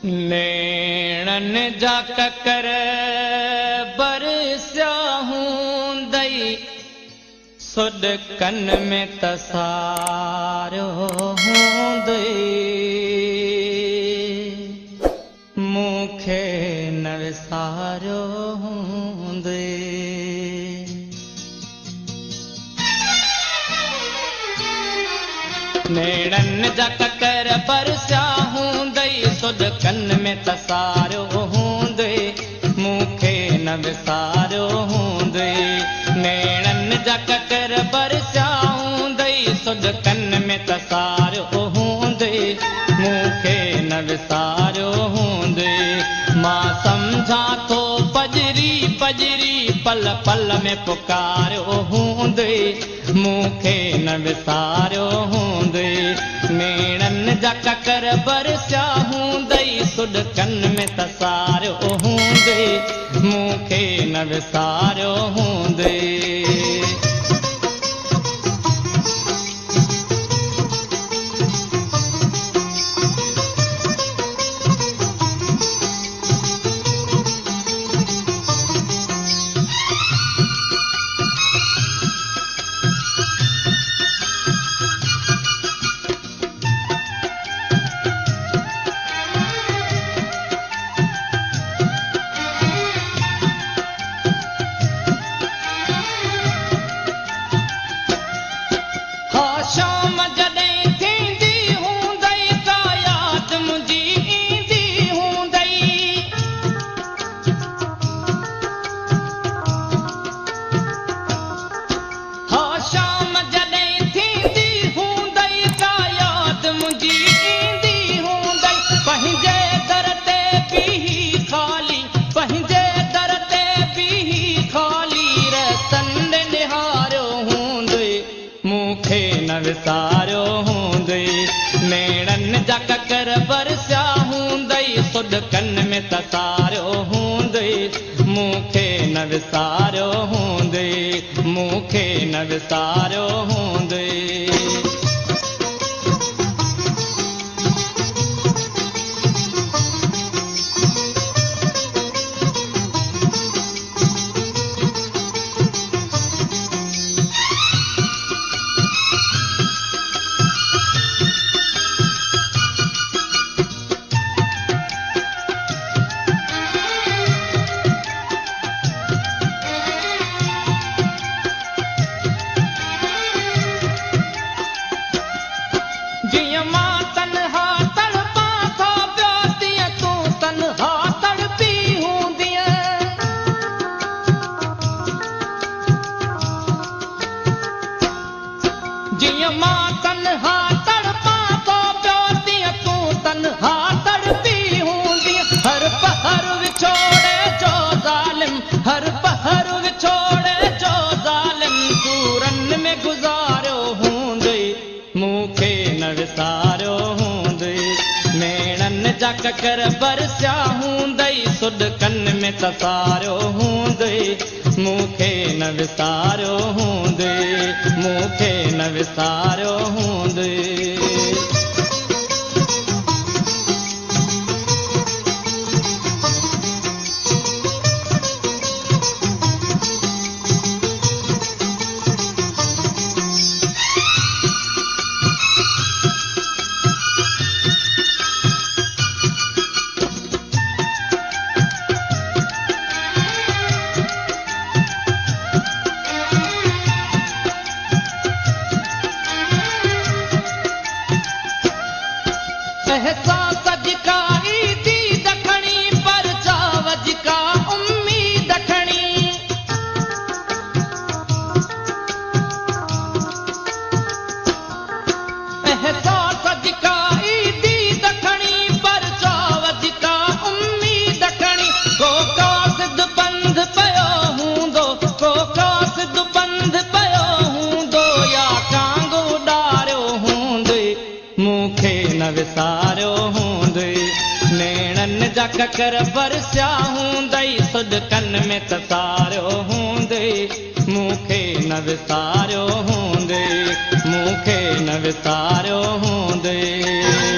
नेणन जा ककर बरसिया हूंदई सुॾकन में तसारियो हूंदई मूंखे न विसारियो हूंदई नेणन जा ककर बरसिया हूंदई सुॾकन में तसारियो हूंदई मूंखे न विसारियो हूंदई नेणन जा ककर बरसिया हूंदई सुॾकन में तसारियो हूंदई मूंखे न विसारियो हूंदई मां सम्झां थो पजरी पजरी पल पल में पुकारियो हूंदई मूंखे न विसारियो हूंदई नेणन जा ककर बरसिया हूंदई सुॾकन में तसारियो हूंदई मूंखे न विसारियो हूंदई शाम जॾहिं थींदी हूंदई का यादि मुंहिंजी ईंदी हूंदई हा शाम जॾहिं थींदी हूंदई का यादि मुंहिंजी ईंदी हूंदई पंहिंजे दर ते बीही ख़ाली पंहिंजे दर ते बीही ख़ाली रतन निहारियो हूंदई मूंखे न विसारियो हूंदई नेणन जा ककर बरसिया हूंदई सुॾकन में तसारियो हूंदई मूंखे न विसारियो हूंदई मूंखे न विसारियो हूंदई जीअं मां तन्हा तड़पां थो पियो तीअं तूं तन्हा तड़पी हूंदीअ जीअं मां तन्हा तड़पां थो पियो तीअं तूं तन्हा तड़पी हूंदीअ हर पहर विछोड़े जो ज़ालिम हर पहर विछोड़े जो ज़ालिम सूरन में गुज़ारियो हूंदई मूंखे न विसारियो हूंदई नेणन जा ककर बरसिया हूंदई सुॾकन में तसारियो हूंदई मूंखे न विसारियो हूंदई मूंखे न विसारियो हूंदई एहसास जिका ईदी दखणी पर चाव जिका उम्मीद दखणी एहसास जिका ईदी दखणी पर चाव जिका उम्मीद दखणी को कासिद बंद पयो हूंदो को कासिद बंद पयो हूंदो या कांग उॾारियो हूंदई मूंखे न विसारियो हूंदई नेणन जा ककर बरसिया हूंदई सुॾकन में तसारियो हूंदई मूंखे न विसारियो हूंदई मूंखे न विसारियो हूंदई।